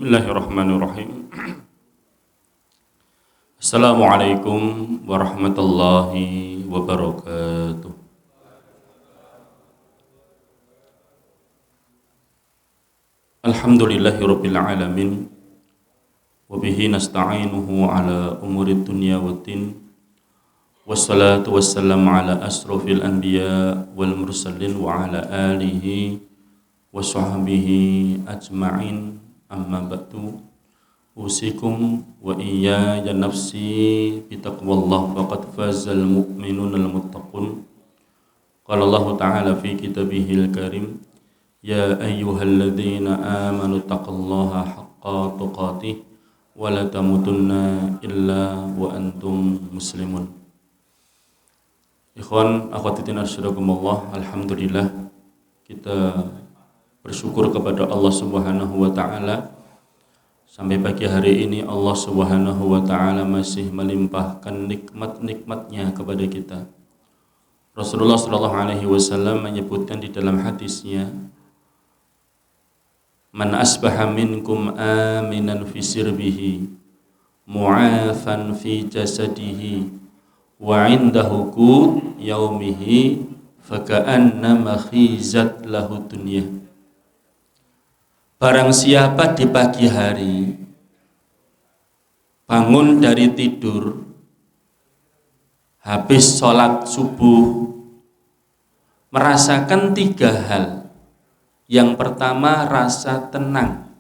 Bismillahirrahmanirrahim. Assalamualaikum warahmatullahi wabarakatuh. Alhamdulillahirabbil alamin. Wa bihi nasta'inuhu ala umurid dunya waddin. Wassalatu wassalamu ala asrofil anbiya wal mursalin wa ala alihi wa sahbihi ajma'in. Amma ba'du. Usikum wa iyaya nafsi bitaqwallah faqad fazal mu'minun al-muttaqun. Qala Allah ta'ala fi kitabihil karim, ya ayyuhalladzina amanu taqullaha haqqa tuqatih wa la tamutunna illa wa antum muslimun. Ikhwan akhwatitina rahimakumullah, alhamdulillah kita bersyukur kepada Allah Subhanahu wa taala. Sampai pagi hari ini Allah Subhanahu wa taala masih melimpahkan nikmat-nikmatnya kepada kita. Rasulullah sallallahu alaihi wasallam menyebutkan di dalam hadisnya, man asbaha minkum aminan fi sirbihi mu'afan fi jasadihi wa 'indahu qut yaumihi faka'annama khizat lahu dunya. Barang siapa di pagi hari bangun dari tidur, habis sholat subuh, merasakan 3 hal. Yang pertama, rasa tenang,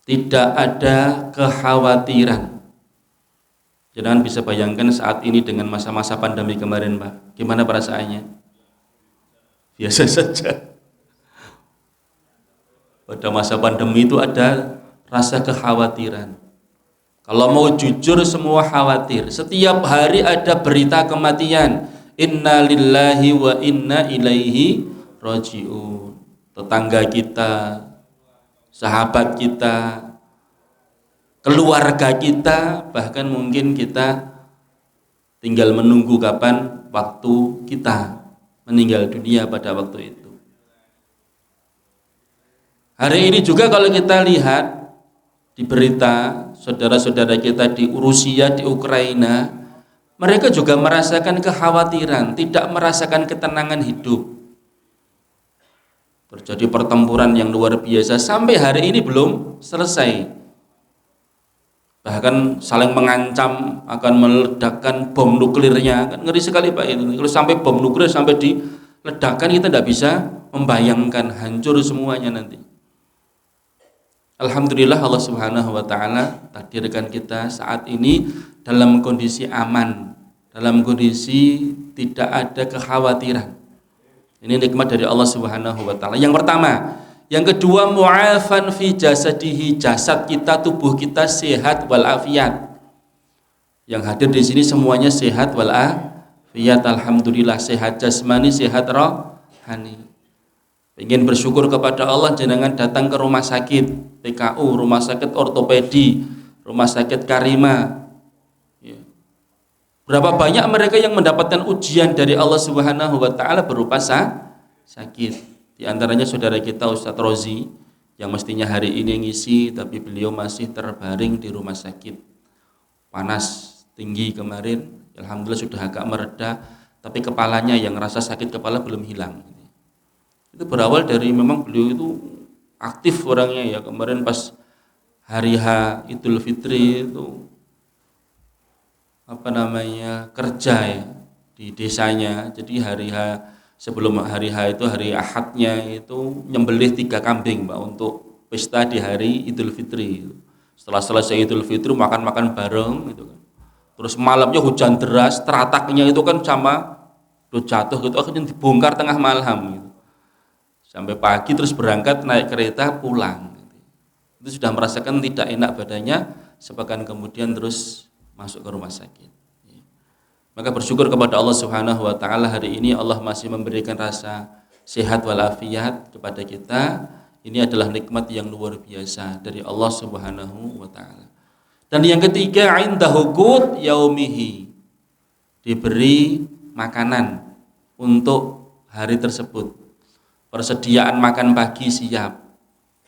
tidak ada kekhawatiran. Jangan bisa bayangkan saat ini dengan masa-masa pandemi kemarin, Pak. Gimana perasaannya? Biasa saja. Pada masa pandemi itu ada rasa kekhawatiran. Kalau mau jujur semua khawatir. Setiap hari ada berita kematian. Inna lillahi wa inna ilaihi raji'un. Tetangga kita, sahabat kita, keluarga kita, bahkan mungkin kita tinggal menunggu kapan waktu kita meninggal dunia pada waktu itu. Hari ini juga kalau kita lihat di berita, saudara-saudara kita di Rusia, di Ukraina, mereka juga merasakan kekhawatiran, tidak merasakan ketenangan hidup. Terjadi pertempuran yang luar biasa, sampai hari ini belum selesai. Bahkan saling mengancam akan meledakkan bom nuklirnya. Kan ngeri sekali Pak itu. Kalau sampai bom nuklir sampai diledakkan, kita tidak bisa membayangkan, hancur semuanya nanti. Alhamdulillah Allah Subhanahu wa taala takdirkan kita saat ini dalam kondisi aman, dalam kondisi tidak ada kekhawatiran. Ini nikmat dari Allah Subhanahu wa taala. Yang pertama, yang kedua, mu'afan fi jasadihi, jasad kita, tubuh kita sehat wal afiat. Yang hadir di sini semuanya sehat wal afiat, alhamdulillah, sehat jasmani, sehat rohani. Ingin bersyukur kepada Allah, jenengan datang ke rumah sakit PKU, rumah sakit ortopedi, rumah sakit Karima. Berapa banyak mereka yang mendapatkan ujian dari Allah Subhanahu wa taala berupa sakit. Di antaranya saudara kita Ustadz Rozi yang mestinya hari ini ngisi, tapi beliau masih terbaring di rumah sakit. Panas tinggi kemarin, alhamdulillah sudah agak mereda, tapi kepalanya yang rasa sakit kepala belum hilang. Itu berawal dari memang beliau itu aktif orangnya ya. Kemarin pas hari H Idul Fitri itu kerja ya di desanya. Jadi hari H, sebelum hari H itu hari Ahadnya itu nyembelih 3 kambing Pak untuk pesta di hari Idul Fitri. Setelah selesai Idul Fitri makan-makan bareng gitu kan. Terus malamnya hujan deras, terataknya itu kan sama jatuh gitu, akhirnya dibongkar tengah malam gitu. Sampai pagi terus berangkat naik kereta pulang. Itu sudah merasakan tidak enak badannya, sepekan kemudian terus masuk ke rumah sakit. Maka bersyukur kepada Allah Subhanahu wa taala, hari ini Allah masih memberikan rasa sehat walafiat kepada kita. Ini adalah nikmat yang luar biasa dari Allah Subhanahu wa taala. Dan yang ketiga, indahu qut yaumihi, diberi makanan untuk hari tersebut. Persediaan makan pagi siap,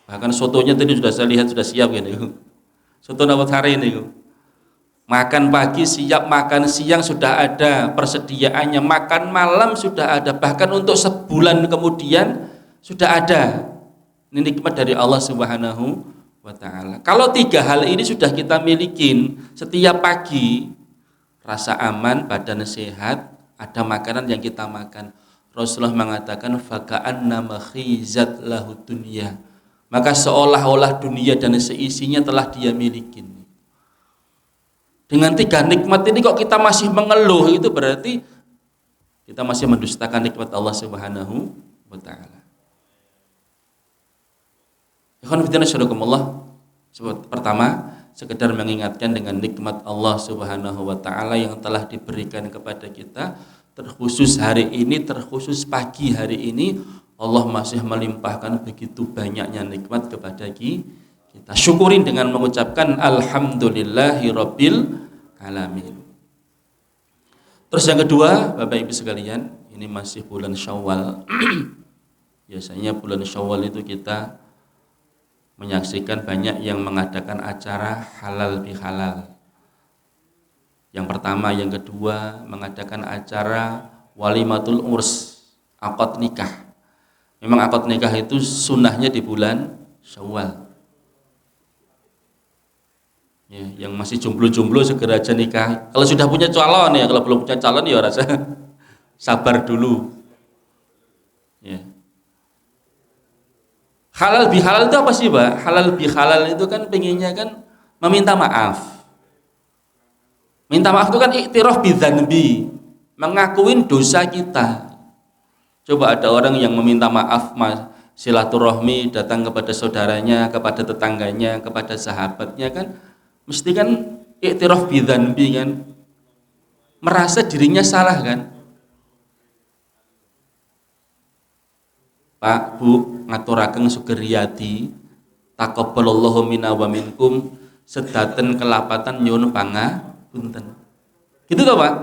Bahkan sotonya tadi sudah saya lihat sudah siap kan itu. Soto Nawat hari ini. Makan pagi siap, makan siang sudah ada persediaannya, makan malam sudah ada, bahkan untuk sebulan kemudian sudah ada. Ini nikmat dari Allah Subhanahu wa ta'ala. Kalau 3 hal ini sudah kita milikin setiap pagi, rasa aman, badan sehat, ada makanan yang kita makan. Rasulullah mengatakan faka'anna makhizat lahu dunya. Maka seolah-olah dunia dan seisinya telah dia miliki. Dengan 3 nikmat ini kok kita masih mengeluh, itu berarti kita masih mendustakan nikmat Allah Subhanahu wa ta'ala. Ikhwan fillah syarakumullah. Pertama, sekedar mengingatkan dengan nikmat Allah Subhanahu wa ta'ala yang telah diberikan kepada kita, terkhusus hari ini, terkhusus pagi hari ini, Allah masih melimpahkan begitu banyaknya nikmat kepada kita. Syukurin dengan mengucapkan alhamdulillahi rabbil alamin. Terus yang kedua, Bapak Ibu sekalian, ini masih bulan Syawal. Biasanya bulan Syawal itu kita menyaksikan banyak yang mengadakan acara halal bihalal. Yang pertama, yang kedua mengadakan acara walimatul urs, akad nikah. Memang akad nikah itu sunnahnya di bulan Syawal. Ya, yang masih jomblo-jomblo segera aja nikah. Kalau sudah punya calon ya, kalau belum punya calon ya rasa sabar dulu. Ya. Halal bihalal itu apa sih, Pak? Halal bihalal itu kan pengennya kan meminta maaf. Minta maaf itu kan iktiraf bidzanbi, mengakuin dosa kita. Coba ada orang yang meminta maaf, silaturahmi, datang kepada saudaranya, kepada tetangganya, kepada sahabatnya, kan mesti kan iktiraf bidzanbi, kan merasa dirinya salah, kan. Pak, Bu, ngaturaken sugiyati taqabbalallahu minna wa minkum, sedaten kelapatan nyuwun pangapunten. Gitu toh, Pak?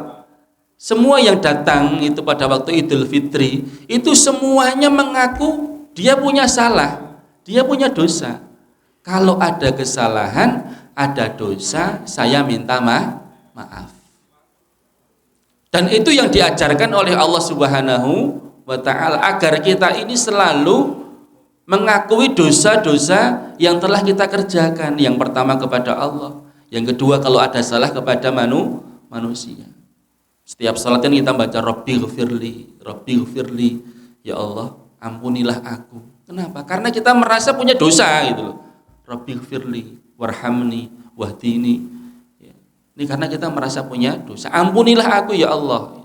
Semua yang datang itu pada waktu Idul Fitri itu semuanya mengaku dia punya salah, dia punya dosa. Kalau ada kesalahan, ada dosa, saya minta maaf. Dan itu yang diajarkan oleh Allah Subhanahu wa ta'ala, agar kita ini selalu mengakui dosa-dosa yang telah kita kerjakan. Yang pertama kepada Allah, yang kedua kalau ada salah kepada manusia. Setiap salat kan kita baca Rabbighfirli, Rabbighfirli, ya Allah ampunilah aku. Kenapa? Karena kita merasa punya dosa gitu loh. Rabbighfirli warhamni wahdini. Ya. Ini karena kita merasa punya dosa. Ampunilah aku ya Allah.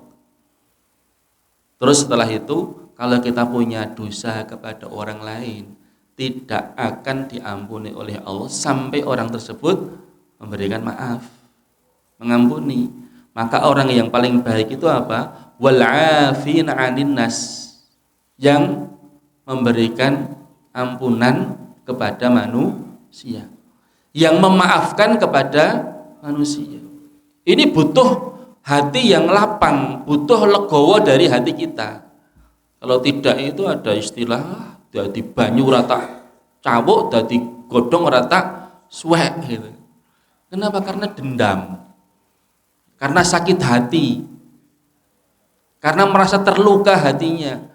Terus setelah itu, kalau kita punya dosa kepada orang lain, tidak akan diampuni oleh Allah sampai orang tersebut memberikan maaf, mengampuni. Maka orang yang paling baik itu apa? Wal 'afina 'anin nas, yang memberikan ampunan kepada manusia, yang memaafkan kepada manusia. Ini butuh hati yang lapang, butuh legowo dari hati kita. Kalau tidak itu ada istilah dadi banyu rata cawuk, dadi godhong rata suwek gitu. Kenapa? Karena dendam, karena sakit hati, karena merasa terluka hatinya,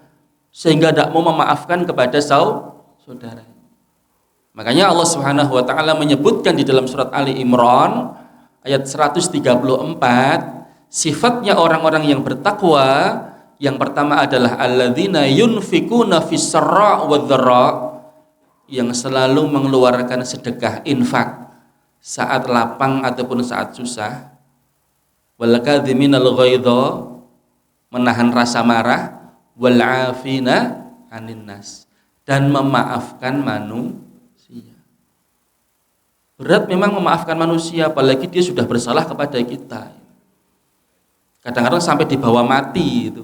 sehingga tidak mau memaafkan kepada saudara. Makanya Allah Subhanahu wa ta'ala menyebutkan di dalam surat Ali Imran ayat 134, sifatnya orang-orang yang bertakwa. Yang pertama adalah alladzina yunfikuna fis-sarra wadh-dharra, yang selalu mengeluarkan sedekah, infak saat lapang ataupun saat susah. Wal kadhiminal ghaidha, menahan rasa marah. Wal 'afina 'anin nas, dan memaafkan manusia. Berat memang memaafkan manusia, apalagi dia sudah bersalah kepada kita. Kadang-kadang sampai dibawa mati itu,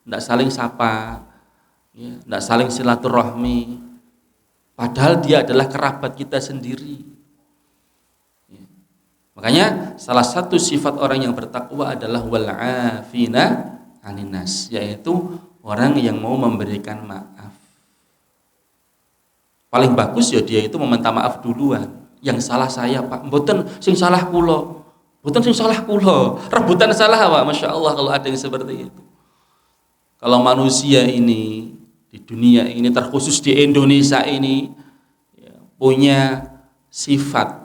tidak saling sapa, ya, tidak saling silaturahmi, padahal dia adalah kerabat kita sendiri. Ya. Makanya salah satu sifat orang yang bertakwa adalah wal 'afina 'anin nas, yaitu orang yang mau memberikan maaf. paling bagus ya dia itu meminta maaf duluan. Yang salah saya Pak, mboten sing salah kula. Mboten sing salah kula. Rebutan salah Pak, Masya Allah kalau ada yang seperti itu. Kalau manusia ini di dunia ini, terkhusus di Indonesia ini, ya, punya sifat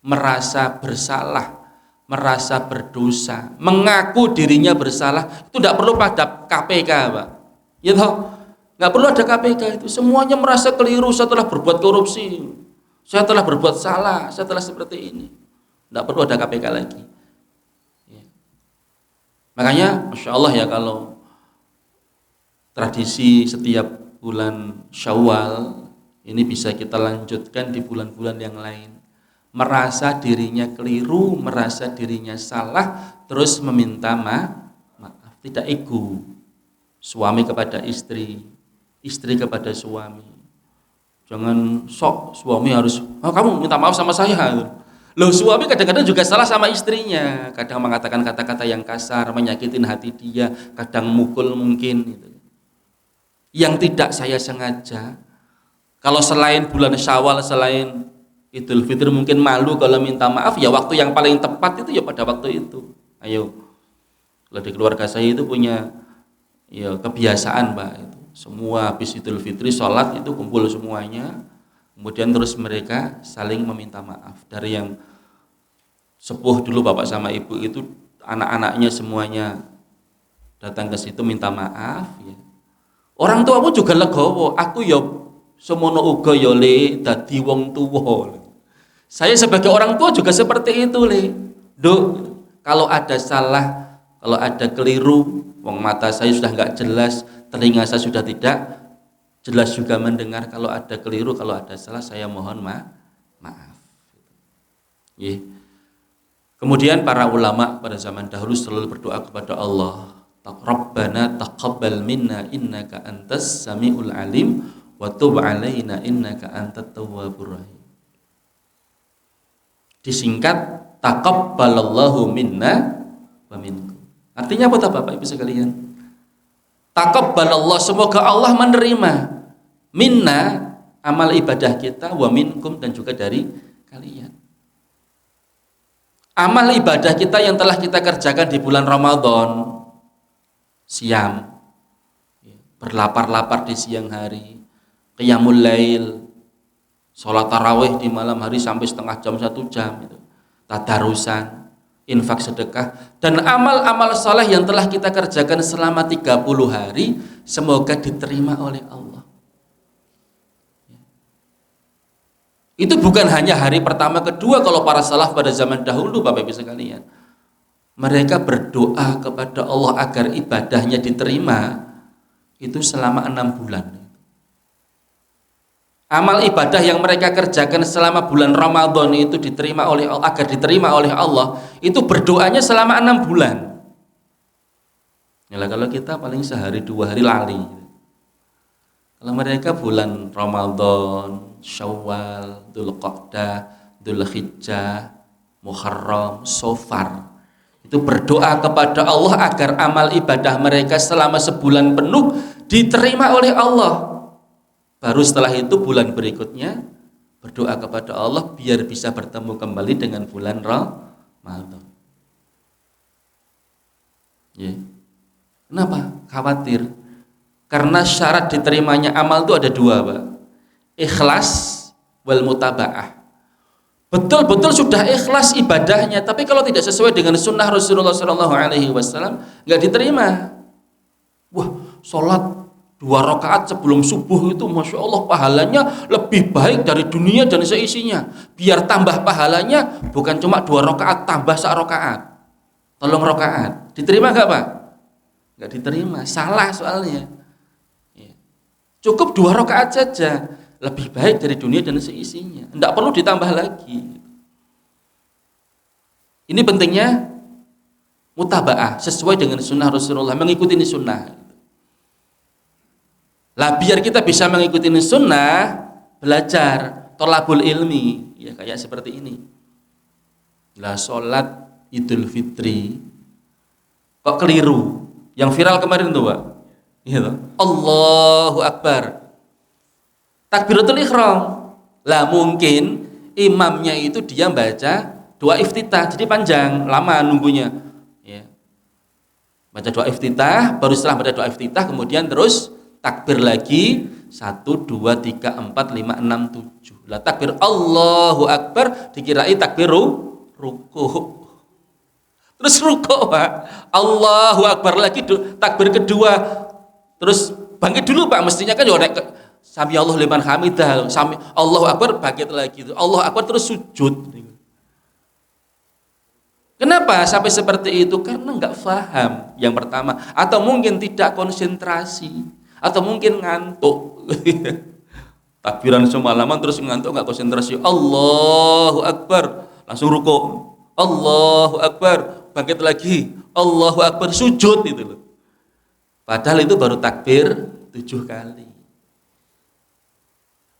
merasa bersalah, merasa berdosa, mengaku dirinya bersalah, itu tidak perlu pada KPK Pak, ya toh, nggak perlu ada KPK itu, semuanya merasa keliru, saya telah berbuat korupsi, saya telah berbuat salah, saya telah seperti ini, tidak perlu ada KPK lagi. Ya. Makanya Masya Allah ya, kalau tradisi setiap bulan Syawal ini bisa kita lanjutkan di bulan-bulan yang lain. Merasa dirinya keliru, merasa dirinya salah, terus meminta maaf, tidak ego. Suami kepada istri, istri kepada suami. Jangan sok suami harus, kamu minta maaf sama saya. Loh, suami kadang-kadang juga salah sama istrinya, kadang mengatakan kata-kata yang kasar, menyakitin hati dia, kadang mukul mungkin gitu. Yang tidak saya sengaja. Kalau selain bulan Syawal, selain Idul Fitri mungkin malu kalau minta maaf, ya waktu yang paling tepat itu ya pada waktu itu. Ayo, kalau di keluarga saya itu punya ya kebiasaan Pak, itu semua habis Idul Fitri sholat itu kumpul semuanya, kemudian terus mereka saling meminta maaf. Dari yang sepuh dulu bapak sama ibu itu, anak-anaknya semuanya datang ke situ minta maaf ya. Orang tua pun juga legowo, aku ya semono uga ya le dadi wong tuwa. Saya sebagai orang tua juga seperti itu le. Duk, kalau ada salah, kalau ada keliru, wong mata saya sudah enggak jelas, telinga saya sudah tidak jelas juga mendengar, kalau ada keliru, kalau ada salah saya mohon maaf. Ya. Kemudian para ulama pada zaman dahulu selalu berdoa kepada Allah, Rabbana taqabbal minna innaka antas samiul alim wa tub alaina innaka antat tawwabur rahim. Disingkat taqabbalallahu minna wa minkum. Artinya apa Bapak Ibu sekalian? Taqabbalallah, semoga Allah menerima minna amal ibadah kita, wa minkum dan juga dari kalian. Amal ibadah kita yang telah kita kerjakan di bulan Ramadan, siam, berlapar-lapar di siang hari, qiyamul lail, sholat tarawih di malam hari sampai setengah jam, 1 jam, itu tadarusan, infak sedekah, dan amal-amal saleh yang telah kita kerjakan selama 30 hari, semoga diterima oleh Allah. Itu bukan hanya hari pertama, kedua. Kalau para salaf pada zaman dahulu Bapak Ibu sekalian, mereka berdoa kepada Allah agar ibadahnya diterima itu selama 6 bulan. Amal ibadah yang mereka kerjakan selama bulan Ramadan itu diterima oleh Allah, agar diterima oleh Allah, itu berdoanya selama 6 bulan. Yalah, kalau kita paling sehari 2 hari lali. Kalau mereka bulan Ramadan, Syawal, Dzulqa'dah, Dzulhijjah, Muharram, Safar, itu berdoa kepada Allah agar amal ibadah mereka selama sebulan penuh diterima oleh Allah. Baru setelah itu bulan berikutnya berdoa kepada Allah biar bisa bertemu kembali dengan bulan Ramadan. Ya. Kenapa? Khawatir. Karena syarat diterimanya amal itu ada 2 Pak. Ikhlas wal mutaba'ah. Betul-betul sudah ikhlas ibadahnya, tapi kalau tidak sesuai dengan sunnah Rasulullah SAW nggak diterima. Wah, sholat 2 rakaat sebelum subuh itu Masya Allah pahalanya lebih baik dari dunia dan seisinya. Biar tambah pahalanya bukan cuma 2 rakaat, tambah 1 rakaat, 3 rakaat. Diterima nggak Pak? Nggak diterima, salah soalnya. Cukup 2 rakaat saja, lebih baik dari dunia dan seisinya. Tidak perlu ditambah lagi. Ini pentingnya mutaba'ah, sesuai dengan sunnah Rasulullah, mengikuti sunnah. Lah biar kita bisa mengikuti sunnah, belajar tolabul ilmi, ya kayak seperti ini. Lah sholat Idul Fitri kok keliru? Yang viral kemarin tuh Pak, gitu. Allahu Akbar. takbiratul ihram. Lah mungkin imamnya itu dia baca doa iftitah, jadi panjang, lama nunggunya. Ya. Baca doa iftitah, baru setelah baca doa iftitah kemudian terus takbir lagi 1, 2, 3, 4, 5, 6, 7. Lah takbir Allahu Akbar dikirai takbir ruku. Terus ruku, Pak. Allahu Akbar lagi takbir kedua. Terus bangkit dulu, Pak. Mestinya kan ya sami Allah liman hamidah, sami Allahu Akbar bangkit lagi. Allahu Akbar terus sujud. Kenapa sampai seperti itu? Karena nggak paham yang pertama, atau mungkin tidak konsentrasi, atau mungkin ngantuk. Takbiran semalaman terus ngantuk, nggak konsentrasi. Allahu Akbar, langsung ruku. Allahu Akbar, bangkit lagi. Allahu Akbar, sujud itu loh. Padahal itu baru takbir 7 kali.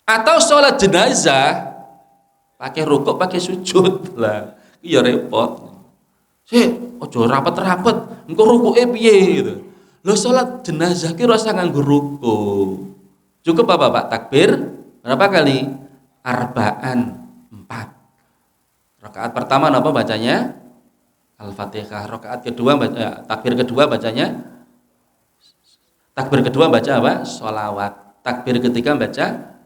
Atau sholat jenazah pakai ruku, pakai sujud lah, iya repot. Ojo rapat-rapat, engko rukuke piye gitu. Lho salat jenazah ki rasa nganggo ruku. Cukup apa Pak? Takbir berapa kali? Arba'an, 4. Rakaat pertama apa bacanya? Al-Fatihah. Rakaat kedua takbir kedua bacanya baca apa? Sholawat. Takbir ketiga baca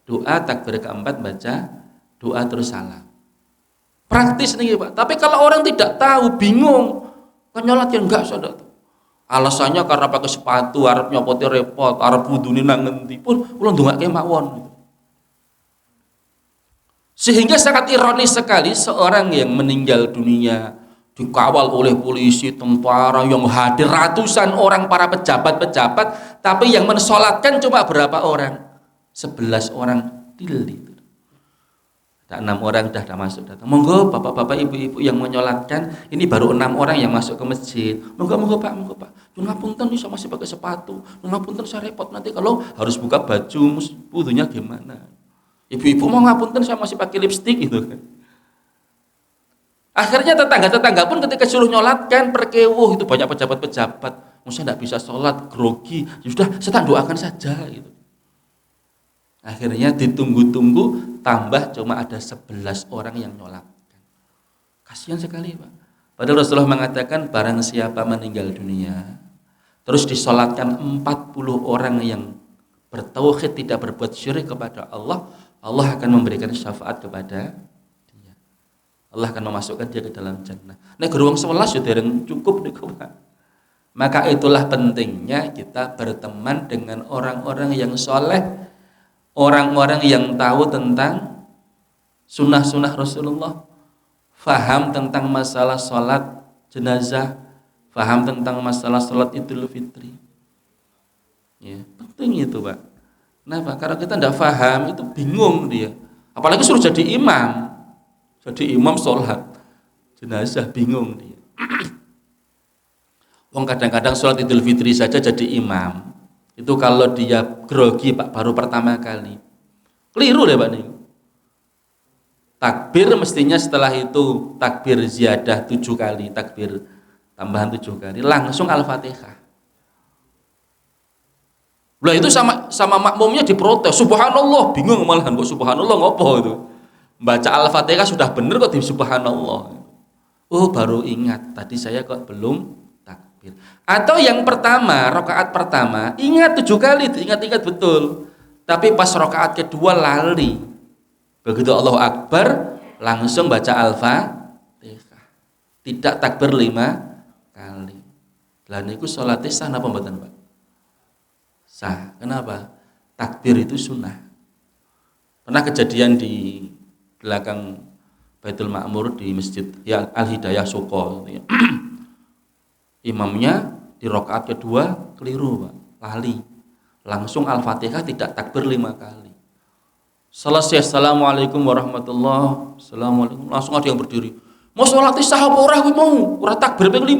doa, takbir keempat baca doa terus salam. Praktis nih Pak. Tapi kalau orang tidak tahu, bingung, kan nyolat ya enggak saudara. Alasannya karena pakai sepatu, arep nyopote repot, arep wudune nang ngendi pun kula ndongake mawon. Sehingga sangat ironis sekali seorang yang meninggal dunia dikawal oleh polisi, tentara, yang hadir ratusan orang, para pejabat-pejabat, tapi yang mensolatkan cuma berapa orang? 11 orang til. Ada 6 orang sudah masuk datang. Monggo bapak-bapak, ibu-ibu yang menyolatkan, ini baru 6 orang yang masuk ke masjid. Monggo Pak. Ngapunten bisa masih pakai sepatu. Ngapunten saya repot nanti kalau harus buka baju, wudunya gimana? Ibu-ibu mau ngapunten saya masih pakai lipstik gitu kan. Akhirnya tetangga-tetangga pun ketika suruh nyolatkan perkewuh, itu banyak pejabat-pejabat. Saya tidak bisa sholat, grogi. Ya sudah, saya tak doakan saja gitu. Akhirnya ditunggu-tunggu, tambah cuma ada 11 orang yang nyolatkan. Kasihan sekali Pak. Padahal Rasulullah mengatakan barang siapa meninggal dunia terus disolatkan 40 orang yang bertauhid, tidak berbuat syirik kepada Allah, Allah akan memberikan syafaat kepada dia. Allah akan memasukkan dia ke dalam jannah. Nah geruang 11 sudah cukup nih Pak. Maka itulah pentingnya kita berteman dengan orang-orang yang soleh, orang-orang yang tahu tentang sunnah-sunnah Rasulullah, faham tentang masalah sholat jenazah, faham tentang masalah sholat Idul Fitri. Ya, penting itu Pak. Kenapa? Karena kita tidak faham, itu bingung dia. Apalagi suruh jadi imam sholat jenazah, bingung dia. Wong kadang-kadang sholat Idul Fitri saja jadi imam. Itu kalau dia grogi Pak, baru pertama kali. Keliru deh Pak nih. Takbir mestinya setelah itu takbir ziyadah 7 kali, takbir tambahan 7 kali, langsung Al-Fatihah. Lah itu sama makmumnya diprotes, subhanallah, bingung malahan kok subhanallah ngopo itu. Baca Al-Fatihah sudah benar kok di subhanallah. Oh, baru ingat tadi saya kok belum takbir. Atau yang pertama, rakaat pertama, ingat 7 kali, ingat betul. Tapi pas rakaat kedua lali. Begitu Allahu Akbar, langsung baca Al-Fatihah. Tidak takbir 5 kali. Lah niku salate sah napa mboten, Pak? Sah. Kenapa? Takbir itu sunnah. Pernah kejadian di belakang Baitul Ma'mur di Masjid ya Al-Hidayah Soko gitu ya. Imamnya di rakaat kedua keliru Pak, lali. Langsung Al-Fatihah tidak takbir 5 kali. Selesai Assalamualaikum warahmatullahi, Assalamualaikum, langsung ada yang berdiri. Mau sholat sah apa ora kuwi mau? Ora takbir ping 5.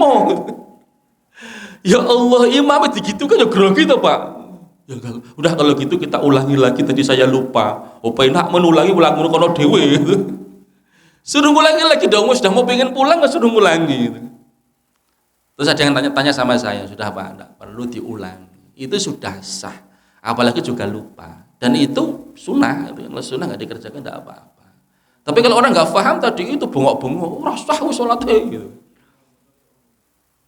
Ya Allah, imam begitu kan ya grogi to Pak. Ya udah kalau gitu kita ulangi lagi, tadi saya lupa. Apa enak menulangi ulang ngono kono dhewe. Suruh ngulangi lagi dong, sudah mau pengen pulang nggak suruh ngulangi. Terus ada yang tanya-tanya sama saya, sudah Pak, enggak perlu diulangi. Itu sudah sah. Apalagi juga lupa. Dan itu sunnah, kalau sunnah nggak dikerjakan tidak apa-apa. Tapi kalau orang nggak paham tadi itu bengok-bengok, rasa sholatnya gitu.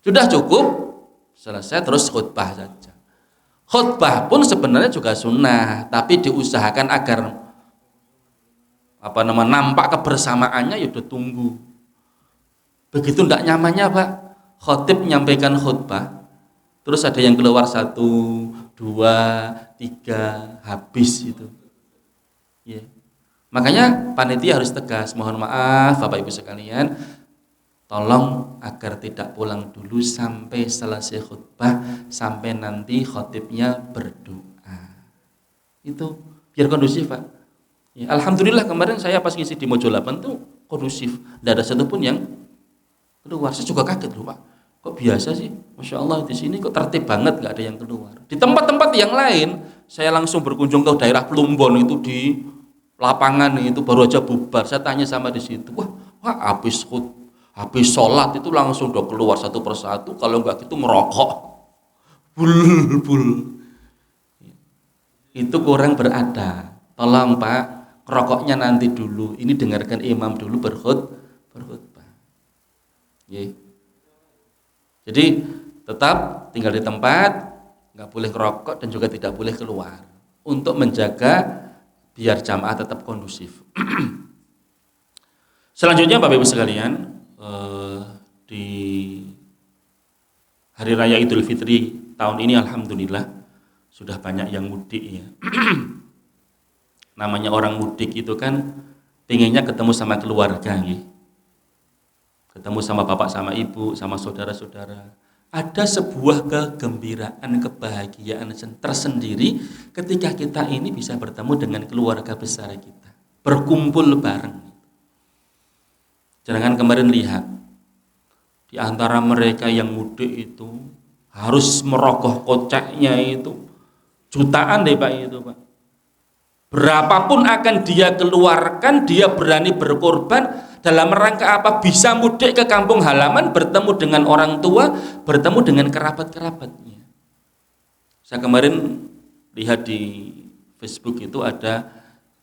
Sudah cukup, selesai terus khutbah saja. Khutbah pun sebenarnya juga sunnah, tapi diusahakan agar nampak kebersamaannya ya udah tunggu. Begitu tidak nyamannya Pak, khotib menyampaikan khutbah, terus ada yang keluar 1, 2, 3, habis itu. Ya. Makanya panitia harus tegas, mohon maaf Bapak Ibu sekalian, tolong agar tidak pulang dulu sampai selesai khutbah, sampai nanti khotibnya berdoa. Itu biar kondusif Pak. Ya, alhamdulillah kemarin saya pas ngisi di Mojo 8 tuh kondusif, tidak ada satupun yang keluar. Saya juga kaget loh Pak, kok biasa sih, Masya Allah di sini kok tertib banget, nggak ada yang keluar. Di tempat-tempat yang lain saya langsung berkunjung ke daerah Plumbon itu, di lapangan itu baru aja bubar, saya tanya sama di situ, wah habis sholat itu langsung udah keluar satu persatu, kalau nggak gitu merokok, bul. Itu kurang beradab. Tolong Pak, rokoknya nanti dulu, ini dengarkan imam dulu berkhutbah. Jadi tetap tinggal di tempat, nggak boleh ngerokok dan juga tidak boleh keluar, untuk menjaga biar jamaah tetap kondusif. Selanjutnya Bapak Ibu sekalian, di Hari Raya Idul Fitri tahun ini alhamdulillah sudah banyak yang mudik ya. Namanya orang mudik itu kan pengennya ketemu sama keluarga gitu. Ketemu sama bapak sama ibu sama saudara-saudara. Ada sebuah kegembiraan, kebahagiaan tersendiri ketika kita ini bisa bertemu dengan keluarga besar kita, berkumpul bareng. Jangan kemarin lihat di antara mereka yang mudik itu harus merogoh koceknya itu jutaan deh Pak itu Pak. Berapapun akan dia keluarkan, dia berani berkorban dalam rangka apa? Bisa mudik ke kampung halaman, bertemu dengan orang tua, bertemu dengan kerabat-kerabatnya. Saya kemarin lihat di Facebook itu ada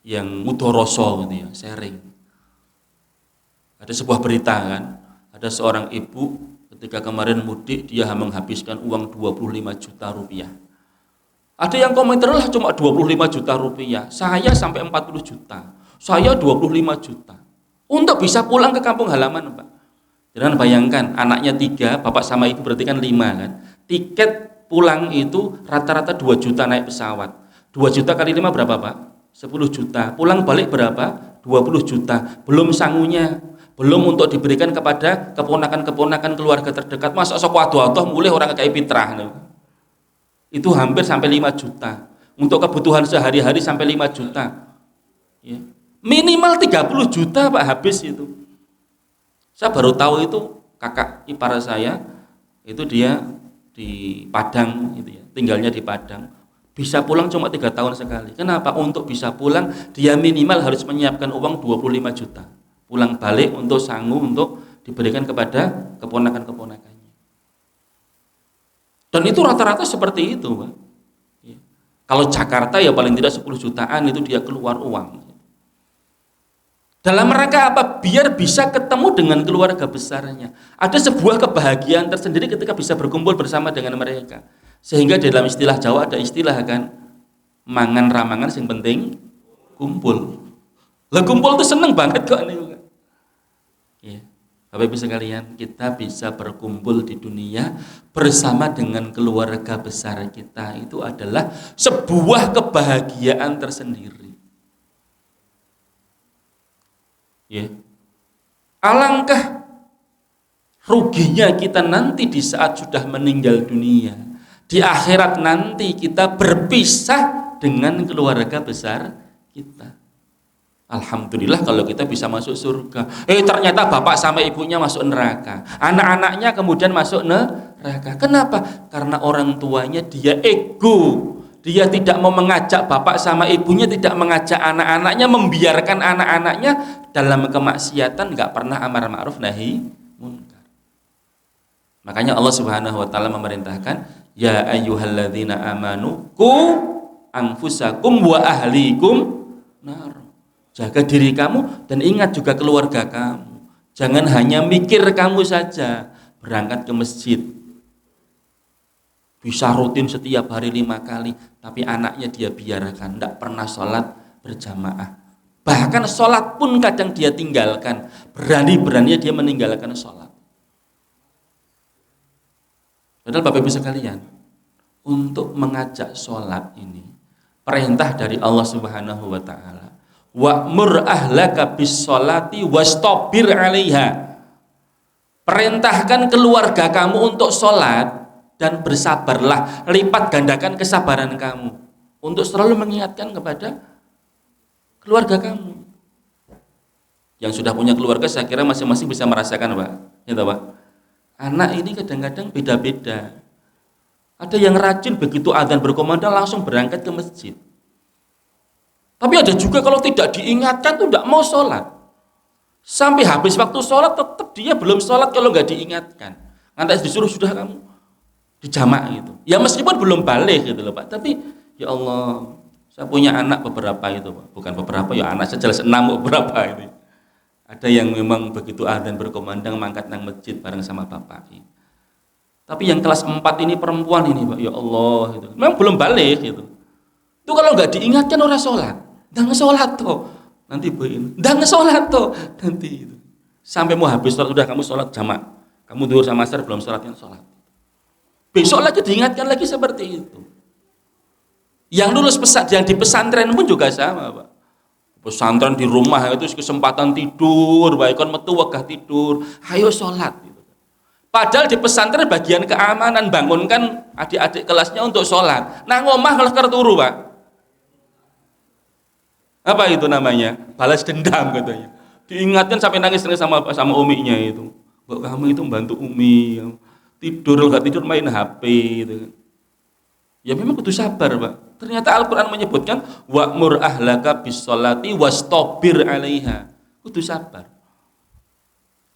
yang mudoroso gitu ya, sharing. Ada sebuah berita kan, ada seorang ibu ketika kemarin mudik dia menghabiskan uang 25 juta rupiah. Ada yang komentar lah cuma 25 juta rupiah, saya sampai 40 juta, saya 25 juta. Untuk bisa pulang ke kampung halaman Pak. Jangan bayangkan anaknya 3, bapak sama ibu berarti kan 5 kan. Tiket pulang itu rata-rata 2 juta naik pesawat. 2 juta kali 5 berapa Pak? 10 juta. Pulang balik berapa? 20 juta. Belum sangunya, belum untuk diberikan kepada keponakan-keponakan keluarga terdekat. Masa sok waduh mulai orang kayak fitrah. Itu hampir sampai 5 juta. Untuk kebutuhan sehari-hari sampai 5 juta. Ya. Minimal 30 juta Pak habis itu. Saya baru tahu itu kakak ipar saya, itu dia di Padang gitu ya, tinggalnya di Padang. Bisa pulang cuma 3 tahun sekali. Kenapa? Untuk bisa pulang dia minimal harus menyiapkan uang 25 juta. Pulang balik untuk sanggup untuk diberikan kepada keponakan-keponakannya. Dan itu rata-rata seperti itu Pak. Ya. Kalau Jakarta ya paling tidak 10 jutaan itu dia keluar uang. Dalam rangka apa? Biar bisa ketemu dengan keluarga besarnya. Ada sebuah kebahagiaan tersendiri ketika bisa berkumpul bersama dengan mereka. Sehingga dalam istilah Jawa ada istilah kan, mangan ramangan yang penting kumpul. Lah kumpul itu seneng banget kok nih. Ya. Bapak Ibu sekalian, kita bisa berkumpul di dunia bersama dengan keluarga besar kita, itu adalah sebuah kebahagiaan tersendiri. Ya. Alangkah ruginya kita nanti di saat sudah meninggal dunia. Di akhirat nanti kita berpisah dengan keluarga besar kita. Alhamdulillah kalau kita bisa masuk surga. Ternyata bapak sama ibunya masuk neraka. Anak-anaknya kemudian masuk neraka. Kenapa? Karena orang tuanya dia ego. Dia tidak mau mengajak bapak sama ibunya, tidak mengajak anak-anaknya, membiarkan anak-anaknya dalam kemaksiatan, nggak pernah amar ma'ruf nahi munkar. Makanya Allah Subhanahu wa taala memerintahkan, ya ayyuhalladzina amanu qu anfusakum wa ahlikum nar. Jaga diri kamu dan ingat juga keluarga kamu. Jangan hanya mikir kamu saja. Berangkat ke masjid bisa rutin setiap hari 5 kali, tapi anaknya dia biarkan tidak pernah sholat berjamaah. Bahkan sholat pun kadang dia tinggalkan. Berani-beraninya dia meninggalkan sholat. Padahal Bapak Ibu sekalian, untuk mengajak sholat ini perintah dari Allah Subhanahu wa taala. Wa'mur ahlaka bis sholati wastabir 'alaiha. Perintahkan keluarga kamu untuk sholat dan bersabarlah, lipat gandakan kesabaran kamu untuk selalu mengingatkan kepada keluarga kamu. Yang sudah punya keluarga saya kira masing-masing bisa merasakan, Pak. Ya, Pak. Anak ini kadang-kadang beda-beda. Ada yang rajin begitu adzan berkumandang langsung berangkat ke masjid. Tapi ada juga kalau tidak diingatkan tuh tidak mau sholat. Sampai habis waktu sholat tetap dia belum sholat kalau nggak diingatkan. Nanti disuruh sudah kamu dijamak gitu. Ya meskipun belum balik gitu loh Pak. Tapi ya Allah, saya punya anak beberapa itu Pak. Bukan beberapa ya anak sejelas 6 beberapa ini. Ada yang memang begitu adzan berkumandang mangkat nang masjid bareng sama bapak. Tapi yang kelas 4 ini perempuan ini Pak, ya Allah gitu. Memang belum balik gitu. Itu kalau nggak diingatkan orang sholat, nggak sholat tuh. Nanti buin, nggak sholat tuh nanti itu. Sampai mau habis sholat udah kamu sholat jamak. Kamu duhur sama asar belum sholatnya sholat. Besok lagi diingatkan lagi seperti itu. Yang lulus yang di pesantren pun juga sama Pak. Pesantren di rumah itu kesempatan tidur, baik kon metu wegah tidur, ayo sholat gitu. Padahal di pesantren bagian keamanan bangunkan adik-adik kelasnya untuk sholat. Nah ngomah kalau turu Pak. Apa itu namanya? Balas dendam katanya. Diingatkan sampai nangis sama uminya itu. Kok kamu itu membantu umi, tidur nggak tidur main HP gitu. Ya memang kudu sabar Pak. Ternyata Al-Quran menyebutkan wa'mur ahlaka bis sholati wastabir 'alaiha. Kudu sabar.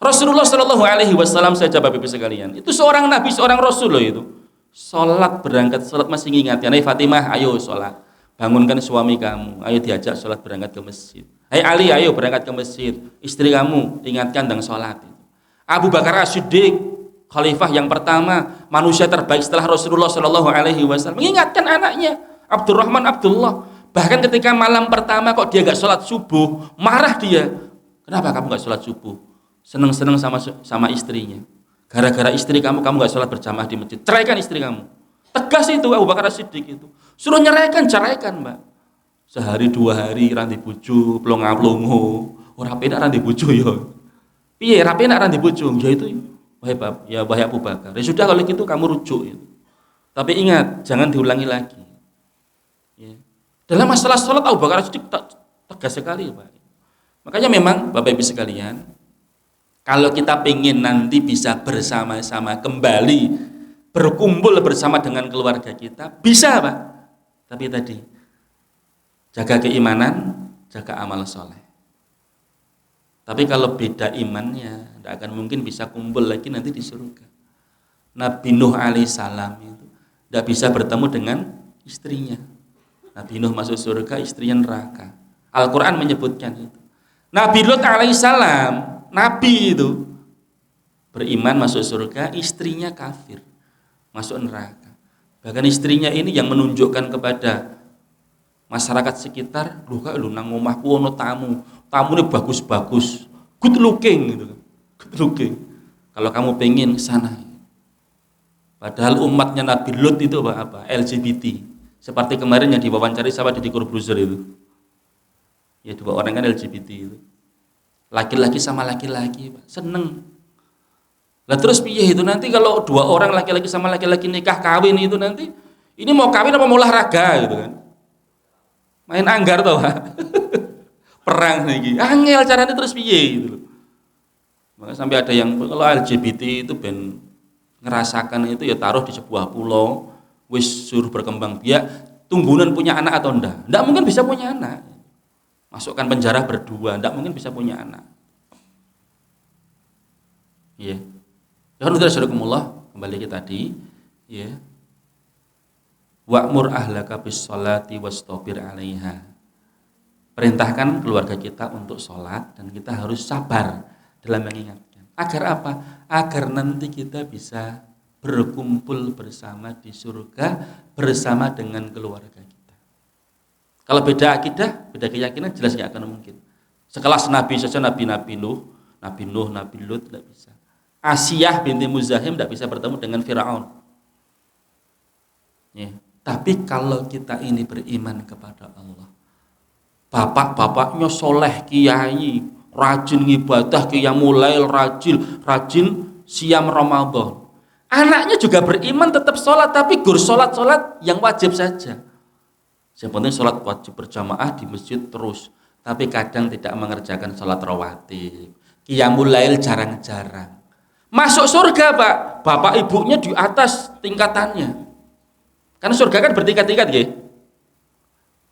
Rasulullah Shallallahu Alaihi Wasallam saja Bapak Ibu sekalian. Itu seorang nabi, seorang rasul loh itu. Sholat berangkat sholat masih ingatkan. Hai Fatimah, ayo sholat. Bangunkan suami kamu. Ayo diajak sholat berangkat ke masjid. Hai Ali, ayo berangkat ke masjid. Istri kamu ingatkan dan sholat. Abu Bakar As-Siddiq, khalifah yang pertama, manusia terbaik setelah Rasulullah Shallallahu Alaihi Wasallam, mengingatkan anaknya Abdurrahman Abdullah. Bahkan ketika malam pertama kok dia nggak sholat subuh, marah dia. Kenapa kamu nggak sholat subuh? Seneng-seneng sama istrinya. Gara-gara istri kamu nggak sholat berjamaah di masjid. Ceraikan istri kamu. Tegas itu Abu Bakar As-Siddiq itu. Suruh nyeraikan, ceraikan Mbak. Sehari 2 hari ranti bojo, plonga-plongo. Ora penak ranti bojo ya. Piye ra penak ranti bojo? Ya itu. Wahai Abu Bakar. Ya sudah kalau gitu kamu rujuk itu. Tapi ingat, jangan diulangi lagi. Ya. Dalam masalah sholat Abu Bakar As-Siddiq tegas sekali Pak. Makanya memang Bapak Ibu sekalian, kalau kita pengen nanti bisa bersama-sama kembali berkumpul bersama dengan keluarga kita, bisa Pak. Tapi tadi, jaga keimanan, jaga amal soleh. Tapi kalau beda imannya, tidak akan mungkin bisa kumpul lagi nanti di surga. Nabi Nuh alaihissalam itu tidak bisa bertemu dengan istrinya. Nabi Nuh masuk surga, istrinya neraka. Al-Quran menyebutkan itu. Nabi Lut alaihissalam, Nabi itu beriman masuk surga, istrinya kafir, masuk neraka. Bahkan istrinya ini yang menunjukkan kepada masyarakat sekitar, lu nang omahku ono tamu ini bagus-bagus, good looking gitu, good looking. Kalau kamu pengen sana. Padahal umatnya Nabi Lut itu apa? LGBT. Seperti kemarin yang diwawancari sama Deddy Corbuzier itu. Ya 2 orang kan LGBT itu. Laki-laki sama laki-laki, Pak. Seneng. Lah terus piye itu nanti kalau 2 orang laki-laki sama laki-laki nikah kawin itu nanti ini mau kawin apa mau olahraga gitu kan. Main anggar tau Pak. Perang lagi. Angel caranya terus piye gitu loh. Maka sampai ada yang kalau LGBT itu ben ngerasakan itu ya taruh di sebuah pulau, wis suruh berkembang biak, tunggunan punya anak atau enggak. Enggak mungkin bisa punya anak. Masukkan penjara berdua, enggak mungkin bisa punya anak. Iya. Ya kan udah kembali ke tadi, ya. Wa'mur ahlaka bis sholati wastabir 'alaiha. Perintahkan keluarga kita untuk sholat dan kita harus sabar dalam mengingatkan. Agar apa? Agar nanti kita bisa berkumpul bersama di surga bersama dengan keluarga kita. Kalau beda akidah, beda keyakinan jelas nggak akan mungkin. Sekelas Nabi saja, Nabi Nuh, Nabi Lut tidak bisa. Asiyah binti Muzahim tidak bisa bertemu dengan Firaun. Ya. Tapi kalau kita ini beriman kepada Allah, bapak-bapaknya soleh, kiai, rajin ibadah, qiyamul lail, rajin siam Ramadan. Anaknya juga beriman, tetap sholat, tapi gur sholat yang wajib saja. Yang penting sholat wajib berjamaah di masjid terus, tapi kadang tidak mengerjakan sholat rawatib. Qiyamul lail jarang-jarang. Masuk surga, Pak. Bapak ibunya di atas tingkatannya. Karena surga kan bertingkat-tingkat, nggih.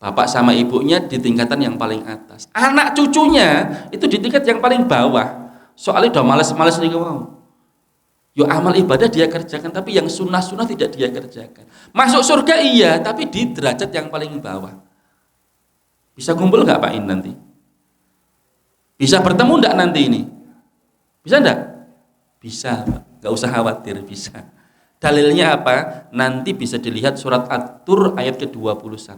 Bapak sama ibunya di tingkatan yang paling atas. Anak cucunya itu di tingkat yang paling bawah. Soalnya udah males-males nih mau. Yo amal ibadah dia kerjakan, tapi yang sunnah-sunnah tidak dia kerjakan. Masuk surga iya, tapi di derajat yang paling bawah. Bisa kumpul nggak Pak ini nanti? Bisa bertemu nggak nanti ini? Bisa nggak? Bisa, Pak. Nggak usah khawatir, bisa. Dalilnya apa? Nanti bisa dilihat surat At-Tur ayat ke-21.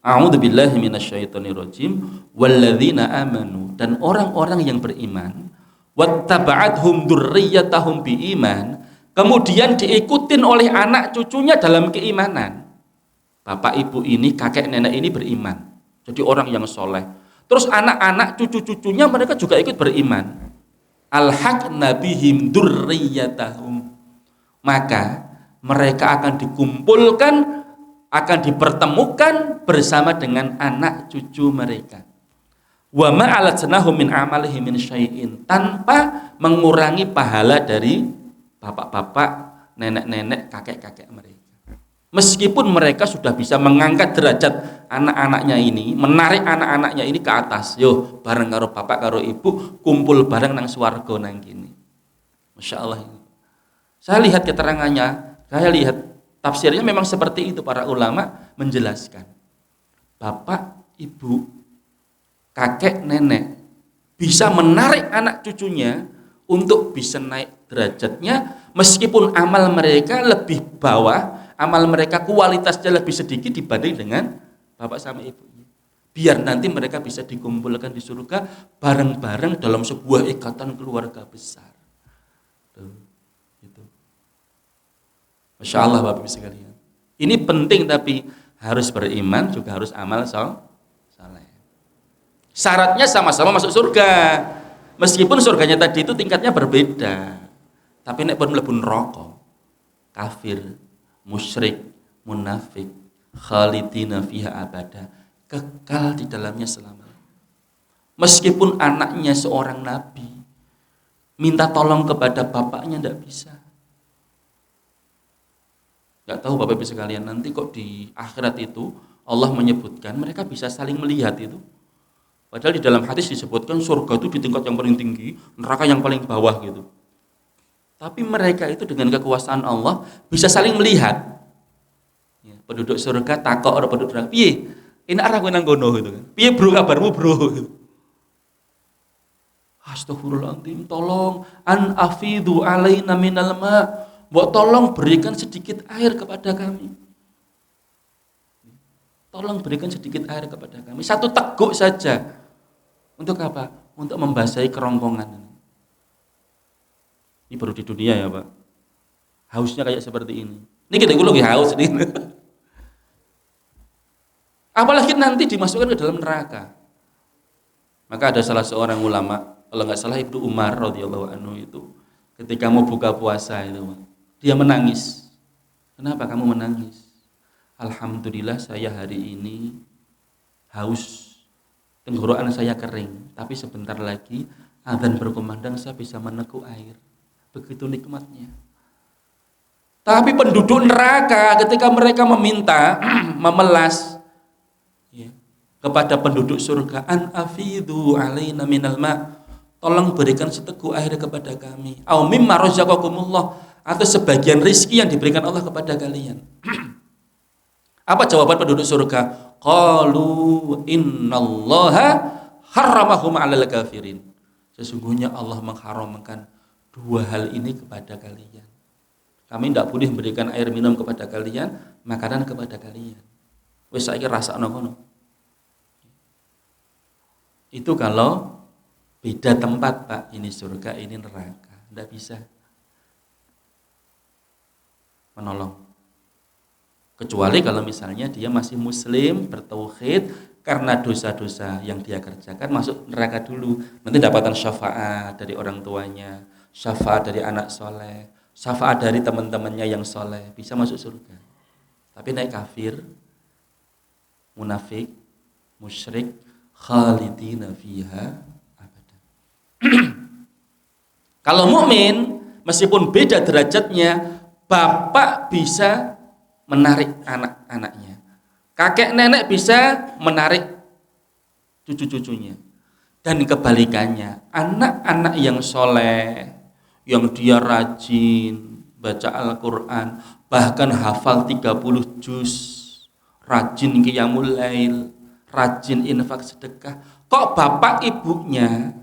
A'udzubillahi minasyaitonirrajim. Walladzina amanu, dan orang-orang yang beriman, wattaba'athum dzurriyyatahum biiman, kemudian diikutin oleh anak cucunya dalam keimanan. Bapak ibu ini, kakek nenek ini beriman. Jadi orang yang soleh. Terus anak-anak cucu-cucunya mereka juga ikut beriman. Alhaqna bihim dzurriyyatahum, maka mereka akan dikumpulkan, akan dipertemukan bersama dengan anak cucu mereka. Wa ma alatnahum min amalihim min syai'in, tanpa mengurangi pahala dari bapak-bapak, nenek-nenek, kakek-kakek mereka. Meskipun mereka sudah bisa mengangkat derajat anak-anaknya ini, menarik anak-anaknya ini ke atas. Yo, bareng karo bapak karo ibu kumpul bareng nang swarga nang kini. Masya Allah. Saya lihat keterangannya, saya lihat tafsirnya memang seperti itu, para ulama menjelaskan. Bapak, ibu, kakek, nenek bisa menarik anak cucunya untuk bisa naik derajatnya, meskipun amal mereka lebih bawah, amal mereka kualitasnya lebih sedikit dibanding dengan bapak sama ibunya. Biar nanti mereka bisa dikumpulkan di surga bareng-bareng dalam sebuah ikatan keluarga besar. Tuh, gitu. Masya Allah Bapak Ibu sekalian. Ini penting, tapi harus beriman, juga harus amal saleh. Syaratnya sama-sama masuk surga. Meskipun surganya tadi itu tingkatnya berbeda. Tapi nek pun mlebu neraka, kafir, musyrik, munafik, khalidina fiha abada, kekal di dalamnya selamanya. Meskipun anaknya seorang nabi, minta tolong kepada bapaknya tidak bisa. Gak tahu Bapak Ibu sekalian, nanti kok di akhirat itu Allah menyebutkan mereka bisa saling melihat itu. Padahal di dalam hadis disebutkan surga itu di tingkat yang paling tinggi, neraka yang paling bawah gitu. Tapi mereka itu dengan kekuasaan Allah bisa saling melihat. Ya, penduduk surga takok orang penduduk neraka, piye? Enak arah kowe nang kono gitu kan. Piye bro kabarmu bro? Gitu. Astagfirullahaladzim, tolong an afidu alaina minal ma. Mbok tolong berikan sedikit air kepada kami. Tolong berikan sedikit air kepada kami. Satu teguk saja. Untuk apa? Untuk membasahi kerongkongan. Ini baru di dunia ya Pak. Hausnya kayak seperti ini. Ini kita lagi haus nih. Apalagi nanti dimasukkan ke dalam neraka. Maka ada salah seorang ulama, kalau nggak salah Ibnu Umar radhiyallahu anhu itu, ketika mau buka puasa itu, dia menangis. Kenapa kamu menangis? Alhamdulillah saya hari ini haus, tenggorokan saya kering, tapi sebentar lagi adzan berkumandang saya bisa meneguk air. Begitu nikmatnya. Tapi penduduk neraka ketika mereka meminta, memelas ya, kepada penduduk surga, an afidu alaina minal ma, tolong berikan seteguk air kepada kami. Au mimma razaqakumullah, atau sebagian rizki yang diberikan Allah kepada kalian. Apa jawaban penduduk surga? Qalu innallaha harramahum 'alal kafirin. Sesungguhnya Allah mengharamkan dua hal ini kepada kalian. Kami tidak boleh memberikan air minum kepada kalian, makanan kepada kalian. Wes saiki rasakno ngono. Itu kalau beda tempat, Pak. Ini surga, ini neraka. Tidak bisa menolong. Kecuali kalau misalnya dia masih muslim, bertauhid, karena dosa-dosa yang dia kerjakan masuk neraka dulu. Nanti dapatkan syafaat dari orang tuanya, syafaat dari anak soleh, syafaat dari teman-temannya yang soleh, bisa masuk surga. Tapi naik kafir, munafik, musyrik, khalidina fiha abada. Kalau mukmin, meskipun beda derajatnya, bapak bisa menarik anak-anaknya, kakek nenek bisa menarik cucu-cucunya, dan kebalikannya, anak-anak yang soleh, yang dia rajin baca Al-Quran, bahkan hafal 30 juz, rajin qiyamul lail, rajin infak sedekah, kok bapak ibunya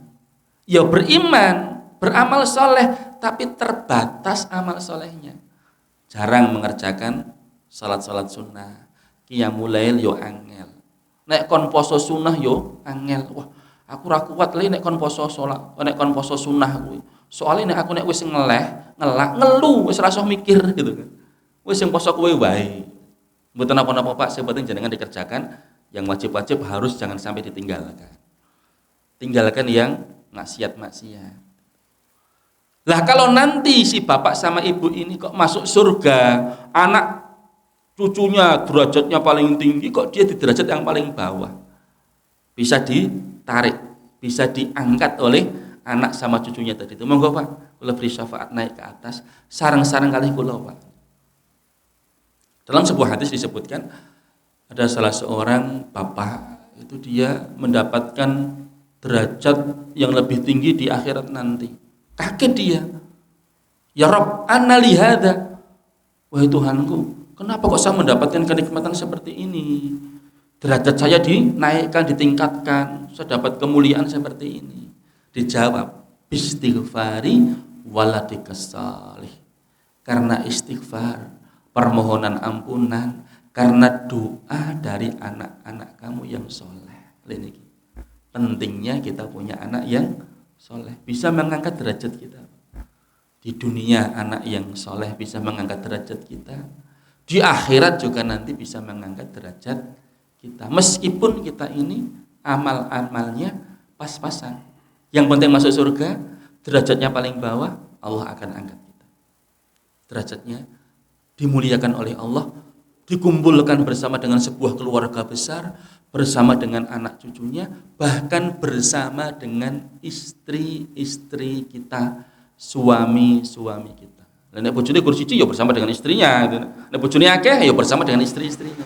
ya beriman, beramal soleh, tapi terbatas amal solehnya, jarang mengerjakan salat-salat sunnah, qiyamul lail yo angel, nek kon poso sunnah yo angel. Wah, aku ra kuat le nek kon poso salat, nek kon poso sunnah kuwi. Soale nek aku nek wis ngelak, ngelu wis ra usah mikir gitu kan. Wis sing poso kowe wae. Mboten napa-napa Pak, sing penting jenengan dikerjakan, yang wajib-wajib harus jangan sampai ditinggalkan. Tinggalkan yang maksiat-maksiat. Lah kalau nanti si bapak sama ibu ini kok masuk surga, anak cucunya derajatnya paling tinggi, kok dia di derajat yang paling bawah? Bisa ditarik, bisa diangkat oleh anak sama cucunya tadi itu. Monggo Pak, kula beri syafaat naik ke atas, sareng-sareng kali kula Pak. Dalam sebuah hadis disebutkan ada salah seorang bapak, itu dia mendapatkan derajat yang lebih tinggi di akhirat nanti. Kaget dia. Ya Rabb, anna li hadza. Wahai Tuhanku, kenapa kok saya mendapatkan kenikmatan seperti ini? Derajat saya dinaikkan, ditingkatkan, saya dapat kemuliaan seperti ini. Dijawab, istighfari waladikas salih. Karena istighfar, permohonan ampunan, karena doa dari anak-anak kamu yang soleh. Ini pentingnya kita punya anak yang soleh, bisa mengangkat derajat kita. Di dunia anak yang soleh bisa mengangkat derajat kita, di akhirat juga nanti bisa mengangkat derajat kita. Meskipun kita ini amal-amalnya pas-pasan, yang penting masuk surga, derajatnya paling bawah, Allah akan angkat kita. Derajatnya dimuliakan oleh Allah, dikumpulkan bersama dengan sebuah keluarga besar, bersama dengan anak cucunya, bahkan bersama dengan istri-istri kita, suami-suami kita. Nek bojone kursi ya bersama dengan istrinya gitu. Nek bojone akeh ya bersama dengan istri-istrinya.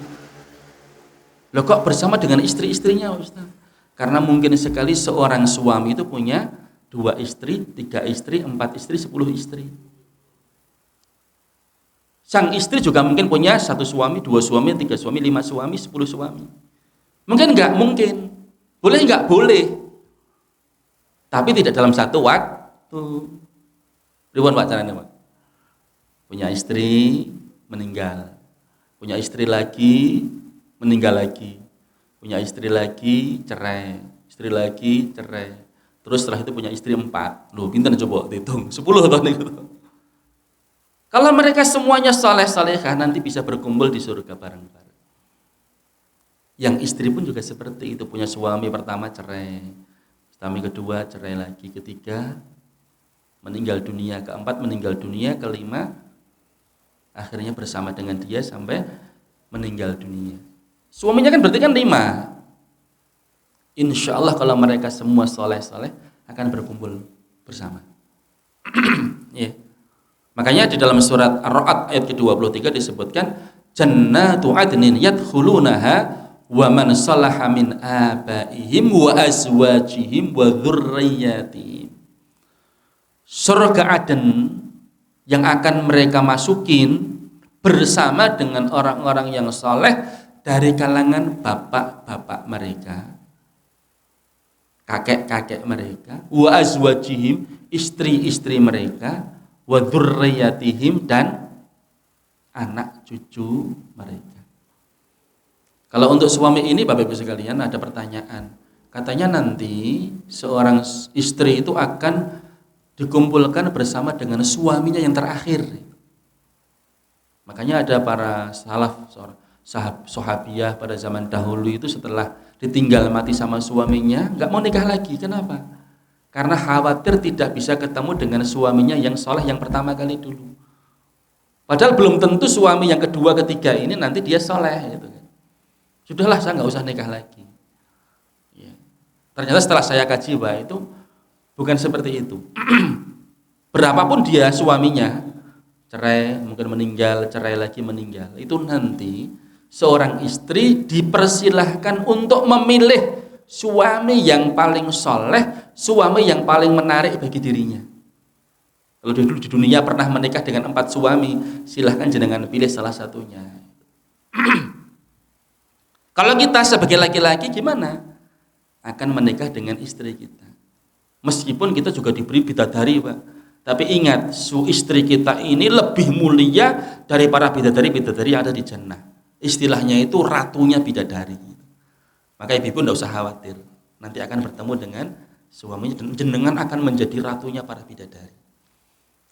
Loh kok bersama dengan istri-istrinya Ustaz? Karena mungkin sekali seorang suami itu punya 2 istri, 3 istri, 4 istri, 10 istri. Sang istri juga mungkin punya 1 suami, 2 suami, 3 suami, 5 suami, 10 suami. Mungkin enggak? Mungkin. Boleh enggak? Boleh. Tapi tidak dalam satu waktu. Ribuan Pak caranya Pak. Punya istri, meninggal. Punya istri lagi, meninggal lagi. Punya istri lagi, cerai. Istri lagi, cerai. Terus setelah itu punya istri 4. Loh, pinten coba dihitung. 10 tahun itu. Kalau mereka semuanya saleh-salehah, nanti bisa berkumpul di surga bareng-bareng. Yang istri pun juga seperti itu, punya suami pertama cerai, suami kedua cerai lagi, ketiga meninggal dunia, keempat meninggal dunia, kelima akhirnya bersama dengan dia sampai meninggal dunia. Suaminya kan berarti kan 5. Insya Allah kalau mereka semua soleh-soleh akan berkumpul bersama. Ya. Makanya di dalam surat Ar-Ra'd ayat ke-23 disebutkan jannatu adnin yadkhulunaha wa man salaha min abaihim wa azwajihim wa dzurriyyatihim. Surga Aden yang akan mereka masukin bersama dengan orang-orang yang soleh dari kalangan bapak-bapak mereka, kakek-kakek mereka, wa azwajihim, istri-istri mereka, wa dzurriyyatihim, dan anak cucu mereka. Kalau untuk suami ini Bapak Ibu sekalian ada pertanyaan. Katanya nanti seorang istri itu akan dikumpulkan bersama dengan suaminya yang terakhir. Makanya ada para salaf, sahabiyah pada zaman dahulu itu setelah ditinggal mati sama suaminya nggak mau nikah lagi. Kenapa? Karena khawatir tidak bisa ketemu dengan suaminya yang soleh yang pertama kali dulu. Padahal belum tentu suami yang kedua, ketiga ini nanti dia soleh gitu kan. Sudahlah, saya nggak usah nikah lagi. Ya. Ternyata setelah saya kaji, wah itu bukan seperti itu. Berapapun dia suaminya, cerai, mungkin meninggal, cerai lagi meninggal, itu nanti seorang istri dipersilahkan untuk memilih suami yang paling soleh, suami yang paling menarik bagi dirinya. Kalau dulu di dunia pernah menikah dengan 4 suami, silahkan jenengan pilih salah satunya. Kalau kita sebagai laki-laki gimana? Akan menikah dengan istri kita. Meskipun kita juga diberi bidadari, Pak. Tapi ingat, istri kita ini lebih mulia dari para bidadari-bidadari yang ada di jannah. Istilahnya itu ratunya bidadari. Maka ibu tidak usah khawatir. Nanti akan bertemu dengan suaminya dan jenengan akan menjadi ratunya para bidadari.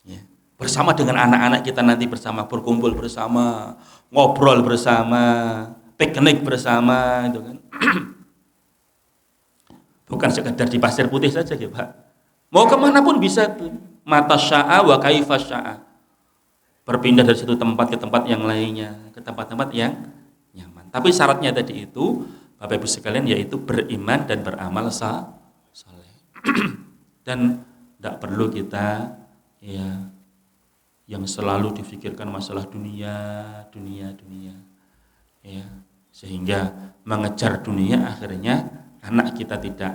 Ya. Bersama dengan anak-anak kita nanti bersama, berkumpul bersama, ngobrol bersama, piknik bersama, itu kan. Bukan sekedar di Pasir Putih saja ya Pak. Mau kemana pun bisa tuh. Mata sya'a wa kaifa sya'a. Berpindah dari satu tempat ke tempat yang lainnya, ke tempat-tempat yang nyaman. Tapi syaratnya tadi itu, Bapak Ibu sekalian, yaitu beriman dan beramal saleh. Dan tidak perlu kita ya yang selalu difikirkan masalah dunia. Ya, sehingga mengejar dunia akhirnya anak kita tidak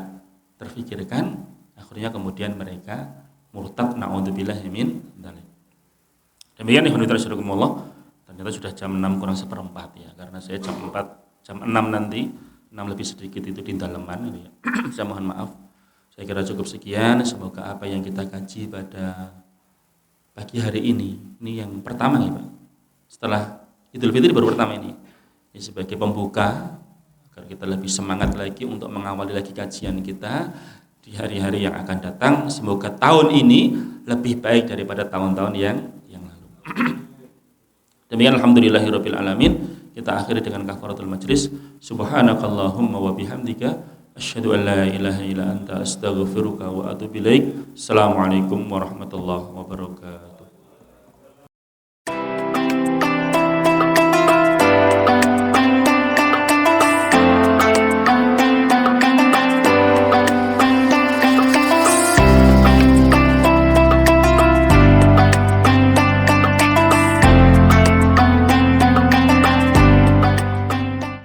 terfikirkan, akhirnya kemudian mereka murtad, na'udzubillahi min dzalik. Demikian ikhwan fillah, ternyata sudah jam 6 kurang seperempat ya, karena saya jam 6 nanti, 6 lebih sedikit itu di dalaman ini ya. Saya mohon maaf. Saya kira cukup sekian, semoga apa yang kita kaji pada pagi hari ini yang pertama nih Pak. Setelah Idul Fitri baru pertama ini. Ini sebagai pembuka agar kita lebih semangat lagi untuk mengawali lagi kajian kita di hari-hari yang akan datang. Semoga tahun ini lebih baik daripada tahun-tahun yang lalu. Demikian alhamdulillahirabbil alamin. Kita akhiri dengan kafaratul majlis. Subhanakallahumma wa bihamdika asyhadu an la ilaha illa anta astaghfiruka wa atubu ilaik. Assalamualaikum warahmatullahi wabarakatuh.